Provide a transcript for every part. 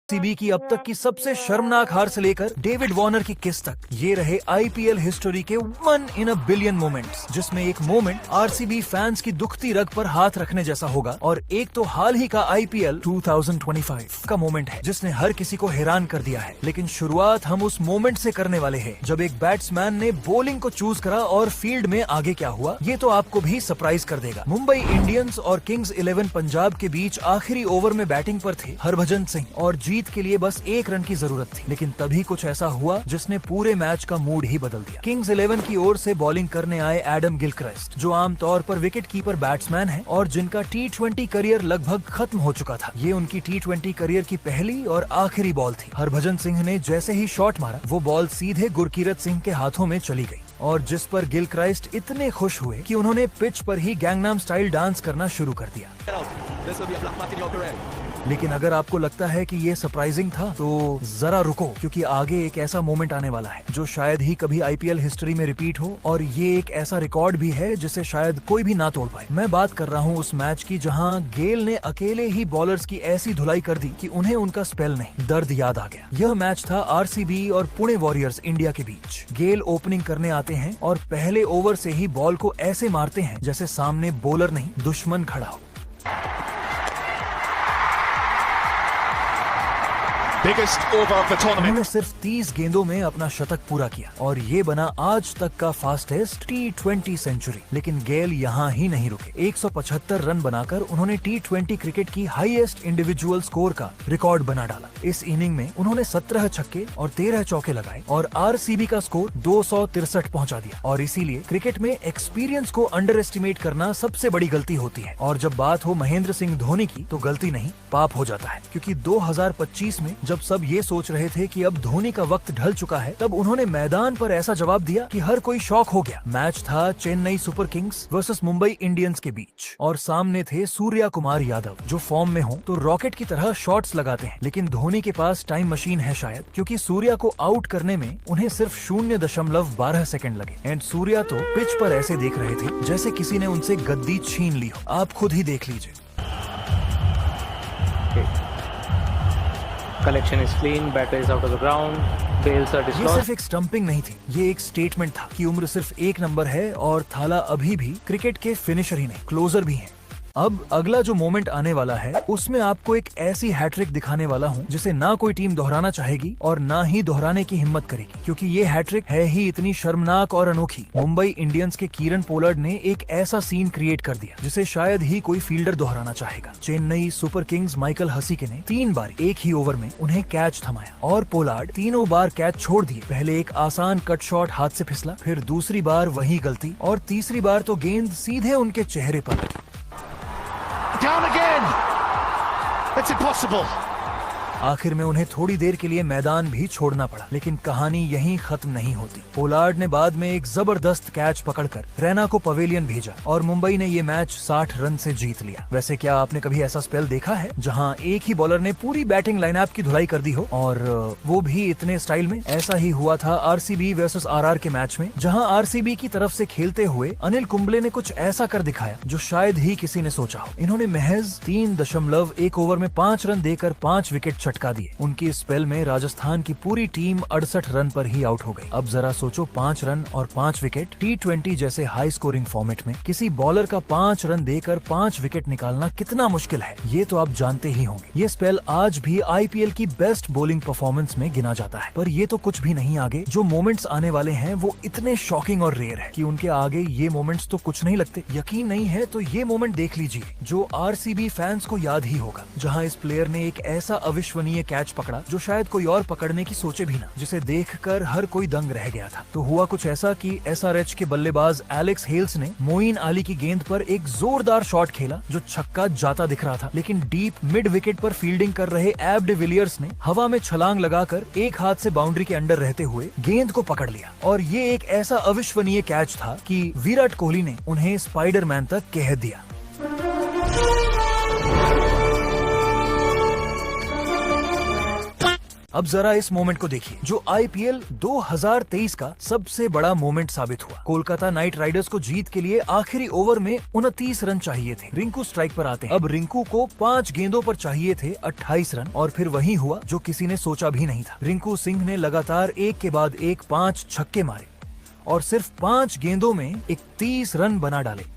RCB की अब तक की सबसे शर्मनाक हार से लेकर डेविड वार्नर की किस तक, ये रहे आईपीएल हिस्ट्री के 1 इन अ बिलियन मोमेंट्स, जिसमें एक मोमेंट आरसीबी फैंस की दुखती रग पर हाथ रखने जैसा होगा और एक तो हाल ही का आईपीएल 2025 का मोमेंट है जिसने हर किसी को हैरान कर दिया है। लेकिन शुरुआत हम उस मोमेंट से करने वाले हैं जब एक बैट्समैन ने बॉलिंग को चूज करा और फील्ड में आगे क्या हुआ ये तो आपको भी सरप्राइज कर देगा। मुंबई इंडियंस और किंग्स 11 पंजाब के बीच आखिरी ओवर में बैटिंग पर थे हरभजन सिंह और जीत के लिए बस 1 रन की जरूरत थी। लेकिन तभी कुछ ऐसा हुआ जिसने पूरे मैच का मूड ही बदल दिया। किंग्स 11 की ओर से बॉलिंग करने आए एडम गिलक्रिस्ट, जो आमतौर पर विकेट कीपर बैट्समैन है और जिनका T20 करियर लगभग खत्म हो चुका था। ये उनकी T20 करियर की पहली और आखिरी बॉल थी। हरभजन सिंह ने जैसे ही शॉट मारा वो बॉल सीधे गुरकीरत सिंह के हाथों में चली गई और जिस पर गिलक्रिस्ट इतने खुश हुए कि उन्होंने पिच पर ही गैंगनाम स्टाइल डांस करना शुरू कर दिया। लेकिन अगर आपको लगता है कि ये सरप्राइजिंग था तो जरा रुको, क्योंकि आगे एक ऐसा मोमेंट आने वाला है जो शायद ही कभी आईपीएल हिस्ट्री में रिपीट हो और ये एक ऐसा रिकॉर्ड भी है जिसे शायद कोई भी ना तोड़ पाए। मैं बात कर रहा हूँ उस मैच की जहाँ गेल ने अकेले ही बॉलर्स की ऐसी धुलाई कर दी कि उन्हें उनका स्पेल नहीं दर्द याद आ गया। यह मैच था आरसीबी और पुणे वॉरियर्स इंडिया के बीच। गेल ओपनिंग करने आते हैं और पहले ओवर से ही बॉल को ऐसे मारते हैं जैसे सामने बॉलर नहीं दुश्मन खड़ा हो। उन्होंने सिर्फ 30 गेंदों में अपना शतक पूरा किया और ये बना आज तक का फास्टेस्ट T20 सेंचुरी। लेकिन गेल यहाँ ही नहीं रुके। 175 रन बनाकर उन्होंने T20 क्रिकेट की हाईएस्ट इंडिविजुअल स्कोर का रिकॉर्ड बना डाला। इस इनिंग में उन्होंने 17 छक्के और 13 चौके लगाए और आरसीबी का स्कोर 263 पहुंचा दिया। और इसीलिए क्रिकेट में एक्सपीरियंस को अंडर एस्टिमेट करना सबसे बड़ी गलती होती है। और जब बात हो महेंद्र सिंह धोनी की तो गलती नहीं पाप हो जाता है, क्योंकि 2025 में जब सब ये सोच रहे थे कि अब धोनी का वक्त ढल चुका है तब उन्होंने मैदान पर ऐसा जवाब दिया कि हर कोई शॉक हो गया। मैच था Chennai super Kings versus Mumbai Indians के बीच और सामने थे सूर्या कुमार यादव, जो फॉर्म में हो तो रॉकेट की तरह शॉट्स लगाते हैं। लेकिन धोनी के पास टाइम मशीन है शायद, क्योंकि सूर्या को आउट करने में उन्हें सिर्फ 0.12 सेकंड लगे। एंड सूर्या तो पिच पर ऐसे देख रहे थे जैसे किसी ने उनसे गद्दी छीन ली हो। आप खुद ही देख लीजिए। Collection is clean, batter is out of the ground, bails are ये dislodged. सिर्फ एक स्टंपिंग नहीं थी, ये एक स्टेटमेंट था कि उम्र सिर्फ 1 नंबर है और थाला अभी भी क्रिकेट के फिनिशर ही नहीं क्लोजर भी हैं। अब अगला जो मोमेंट आने वाला है उसमें आपको एक ऐसी हैट्रिक दिखाने वाला हूं जिसे ना कोई टीम दोहराना चाहेगी और ना ही दोहराने की हिम्मत करेगी, क्योंकि ये हैट्रिक है ही इतनी शर्मनाक और अनोखी। मुंबई इंडियंस के कीरन पोलार्ड ने एक ऐसा सीन क्रिएट कर दिया जिसे शायद ही कोई फील्डर दोहराना चाहेगा। चेन्नई सुपर किंग्स माइकल हसीके ने 3 बार एक ही ओवर में उन्हें कैच थमाया और पोलार्ड तीनों बार कैच छोड़ दिए। पहले एक आसान कट शॉट हाथ से फिसला, फिर दूसरी बार वही गलती और तीसरी बार तो गेंद सीधे उनके चेहरे पर लगी। Down again! It's impossible! आखिर में उन्हें थोड़ी देर के लिए मैदान भी छोड़ना पड़ा, लेकिन कहानी यहीं खत्म नहीं होती। पोलार्ड ने बाद में एक जबरदस्त कैच पकड़कर रैना को पवेलियन भेजा और मुंबई ने ये मैच 60 रन से जीत लिया। वैसे क्या आपने कभी ऐसा स्पेल देखा है जहां एक ही बॉलर ने पूरी बैटिंग लाइनअप की धुलाई कर दी हो, और वो भी इतने स्टाइल में? ऐसा ही हुआ था आरसीबी वर्सेस आरआर के मैच में, जहां आरसीबी की तरफ से खेलते हुए अनिल कुंबले ने कुछ ऐसा कर दिखाया जो शायद ही किसी ने सोचा हो। इन्होंने महज 3.1 ओवर में 5 रन देकर 5 विकेट चटका दिए। उनकी स्पेल में राजस्थान की पूरी टीम 68 रन पर ही आउट हो गई। अब जरा सोचो, 5 रन और 5 विकेट T20 जैसे हाई स्कोरिंग फॉर्मेट में किसी बॉलर का 5 रन देकर 5 विकेट निकालना कितना मुश्किल है, ये तो आप जानते ही होंगे। ये स्पेल आज भी आईपीएल की बेस्ट बॉलिंग परफॉर्मेंस में गिना जाता है। पर ये तो कुछ भी नहीं आगे। जो मोमेंट्स आने वाले हैं वो इतने शॉकिंग और रेयर है कि उनके आगे ये मोमेंट्स तो कुछ नहीं लगते। यकीन नहीं है तो ये मोमेंट देख लीजिए जो आरसीबी फैंस को याद ही होगा, जहां इस प्लेयर ने एक ऐसा अविश्वनीय कैच पकड़ा जो शायद कोई और पकड़ने की सोचे भी ना, जिसे देखकर हर कोई दंग रह गया था। तो हुआ कुछ ऐसा कि एसआरएच के बल्लेबाज एलेक्स हेल्स ने मोइन अली की गेंद पर एक जोरदार शॉट खेला जो छक्का जाता दिख रहा था, लेकिन डीप मिड विकेट पर फील्डिंग कर रहे एब डिविलियर्स ने हवा में छलांग लगाकर एक हाथ से बाउंड्री के अंदर रहते हुए गेंद को पकड़ लिया। और ये एक ऐसा अविश्वनीय कैच था कि विराट कोहली ने उन्हें स्पाइडरमैन तक कह दिया। अब जरा इस मोमेंट को देखिए जो IPL 2023 का सबसे बड़ा मोमेंट साबित हुआ। कोलकाता नाइट राइडर्स को जीत के लिए आखिरी ओवर में 29 रन चाहिए थे। रिंकू स्ट्राइक पर आते हैं। अब रिंकू को 5 गेंदों पर चाहिए थे 28 रन और फिर वही हुआ जो किसी ने सोचा भी नहीं था। रिंकू सिंह ने लगातार एक के बाद एक 5 छक्के मारे और सिर्फ 5 गेंदों में 31 रन बना डाले।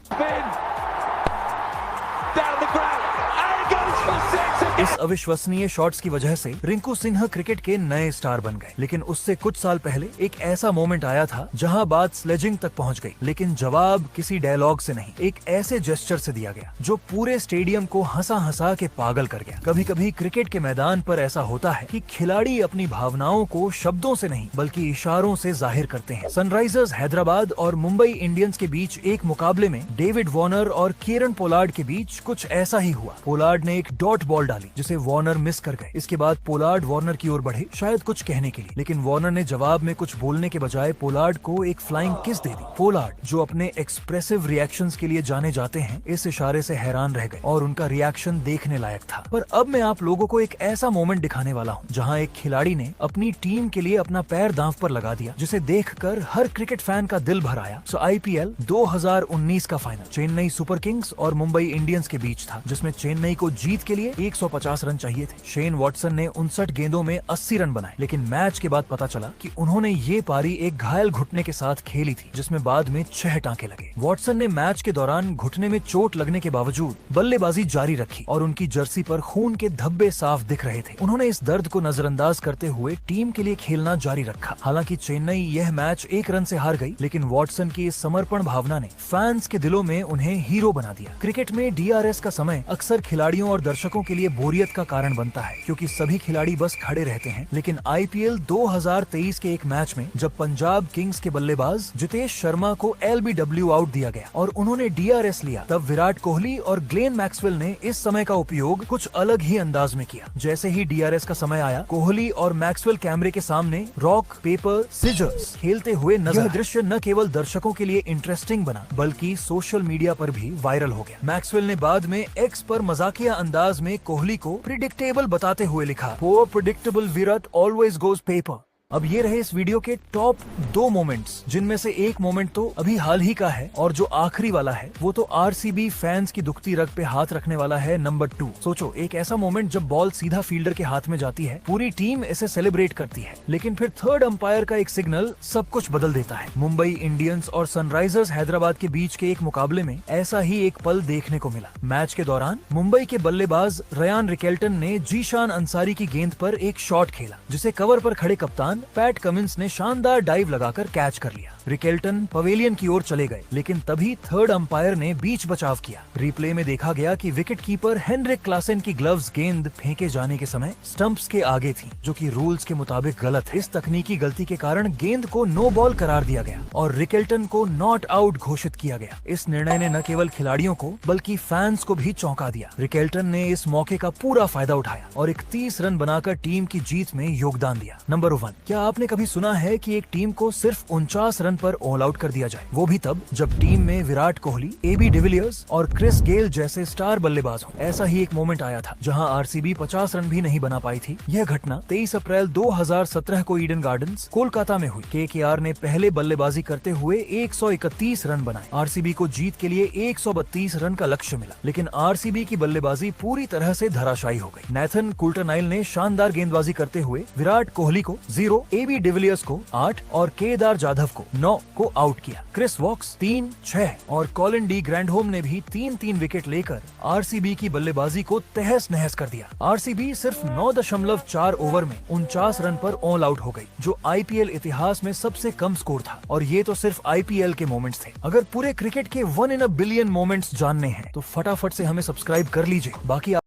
इस अविश्वसनीय शॉट्स की वजह से रिंकू सिंह क्रिकेट के नए स्टार बन गए। लेकिन उससे कुछ साल पहले एक ऐसा मोमेंट आया था जहां बात स्लेजिंग तक पहुंच गई, लेकिन जवाब किसी डायलॉग से नहीं, एक ऐसे जेस्चर से दिया गया जो पूरे स्टेडियम को हंसा हंसा के पागल कर गया। कभी कभी क्रिकेट के मैदान पर ऐसा होता है कि खिलाड़ी अपनी भावनाओं को शब्दों से नहीं बल्कि इशारों से जाहिर करते हैं। सनराइजर्स हैदराबाद और मुंबई इंडियंस के बीच एक मुकाबले में डेविड वॉर्नर और कीरन पोलार्ड के बीच कुछ ऐसा ही हुआ। पोलार्ड ने एक डॉट बॉल डाली जिसे वार्नर मिस कर गए। इसके बाद पोलार्ड वार्नर की ओर बढ़े शायद कुछ कहने के लिए, लेकिन वार्नर ने जवाब में कुछ बोलने के बजाय पोलार्ड को एक फ्लाइंग किस दे दी। पोलार्ड जो अपने एक्सप्रेसिव रिएक्शंस के लिए जाने जाते हैं, इस इशारे से हैरान रह गए और उनका रिएक्शन देखने लायक था। पर अब मैं आप लोगों को एक ऐसा मोमेंट दिखाने वाला हूँ जहाँ एक खिलाड़ी ने अपनी टीम के लिए अपना पैर दांव पर लगा दिया, जिसे देखकर हर क्रिकेट फैन का दिल भर आया। IPL 2019 का फाइनल चेन्नई सुपर किंग्स और मुंबई इंडियंस के बीच था, जिसमें चेन्नई को जीत के लिए 150 रन चाहिए थे। शेन वॉटसन ने 59 गेंदों में 80 रन बनाए, लेकिन मैच के बाद पता चला कि उन्होंने ये पारी एक घायल घुटने के साथ खेली थी, जिसमें बाद में 6 टांके लगे। वॉटसन ने मैच के दौरान घुटने में चोट लगने के बावजूद बल्लेबाजी जारी रखी और उनकी जर्सी पर खून के धब्बे साफ दिख रहे थे। उन्होंने इस दर्द को नजरअंदाज करते हुए टीम के लिए खेलना जारी रखा। हालांकि चेन्नई यह मैच 1 रन से हार गई, लेकिन वॉटसन की इस समर्पण भावना ने फैंस के दिलों में उन्हें हीरो बना दिया। क्रिकेट में DRS का समय अक्सर खिलाड़ियों और दर्शकों के लिए बोरियत का कारण बनता है, क्योंकि सभी खिलाड़ी बस खड़े रहते हैं। लेकिन IPL 2023 के एक मैच में जब पंजाब किंग्स के बल्लेबाज जितेश शर्मा को LBW आउट दिया गया और उन्होंने DRS लिया, तब विराट कोहली और ग्लेन मैक्सवेल ने इस समय का उपयोग कुछ अलग ही अंदाज में किया। जैसे ही DRS का समय आया, कोहली और मैक्सवेल कैमरे के सामने रॉक पेपर सिजर्स खेलते हुए नजर। यह दृश्य न केवल दर्शकों के लिए इंटरेस्टिंग बना बल्कि सोशल मीडिया पर भी वायरल हो गया। मैक्सवेल ने बाद में X पर मजाकिया अंदाज में कोहली को प्रिडिक्टेबल बताते हुए लिखा, "Poor predictable Virat always goes paper." अब ये रहे इस वीडियो के टॉप 2 मोमेंट्स, जिनमें से एक मोमेंट तो अभी हाल ही का है और जो आखिरी वाला है वो तो RCB फैंस की दुखती रग पे हाथ रखने वाला है। नंबर 2, सोचो एक ऐसा मोमेंट जब बॉल सीधा फील्डर के हाथ में जाती है, पूरी टीम इसे सेलिब्रेट करती है, लेकिन फिर थर्ड अंपायर का एक सिग्नल सब कुछ बदल देता है। मुंबई इंडियंस और सनराइजर्स हैदराबाद के बीच के एक मुकाबले में ऐसा ही एक पल देखने को मिला। मैच के दौरान मुंबई के बल्लेबाज रयान रिकेल्टन ने जीशान अंसारी की गेंद पर एक शॉट खेला, जिसे कवर पर खड़े कप्तान पैट कमिंस ने शानदार डाइव लगाकर कैच कर लिया। रिकेल्टन पवेलियन की ओर चले गए, लेकिन तभी थर्ड अंपायर ने बीच बचाव किया। रिप्ले में देखा गया कि विकेट कीपर हेनरिक क्लासेन की ग्लव्स गेंद फेंके जाने के समय स्टंप्स के आगे थी, जो कि रूल्स के मुताबिक गलत है। इस तकनीकी गलती के कारण गेंद को नो बॉल करार दिया गया और रिकेल्टन को नॉट आउट घोषित किया गया। इस निर्णय ने न केवल खिलाड़ियों को बल्कि फैंस को भी चौंका दिया। रिकेल्टन ने इस मौके का पूरा फायदा उठाया और 31 रन बनाकर टीम की जीत में योगदान दिया। नंबर 1, क्या आपने कभी सुना है कि एक टीम को सिर्फ 49 रन पर ऑल आउट कर दिया जाए, वो भी तब जब टीम में विराट कोहली, AB डिविलियर्स और क्रिस गेल जैसे स्टार बल्लेबाज हों। ऐसा ही एक मोमेंट आया था जहां RCB 50 रन भी नहीं बना पाई थी। यह घटना 23 अप्रैल 2017 को ईडन गार्डन्स कोलकाता में हुई। KKR ने पहले बल्लेबाजी करते हुए 131 रन बनाए। RCB को जीत के लिए 132 रन का लक्ष्य मिला, लेकिन RCB की बल्लेबाजी पूरी तरह से धराशायी हो गई। नेथन कुल्टरनाइल ने शानदार गेंदबाजी करते हुए विराट कोहली को 0, AB डिविलियर्स को 8 और केदार जाधव को 9 को आउट किया। क्रिस वॉक्स 3, 6 और कॉलिन डी ग्रैंडहोम ने भी 3-3 विकेट लेकर RCB की बल्लेबाजी को तहस नहस कर दिया। RCB सिर्फ 9.4 ओवर में 49 रन पर ऑल आउट हो गई, जो IPL इतिहास में सबसे कम स्कोर था। और ये तो सिर्फ IPL के मोमेंट्स थे। अगर पूरे क्रिकेट के 1 in a billion मोमेंट्स जानने हैं तो फटाफट से हमें सब्सक्राइब कर लीजिए। बाकी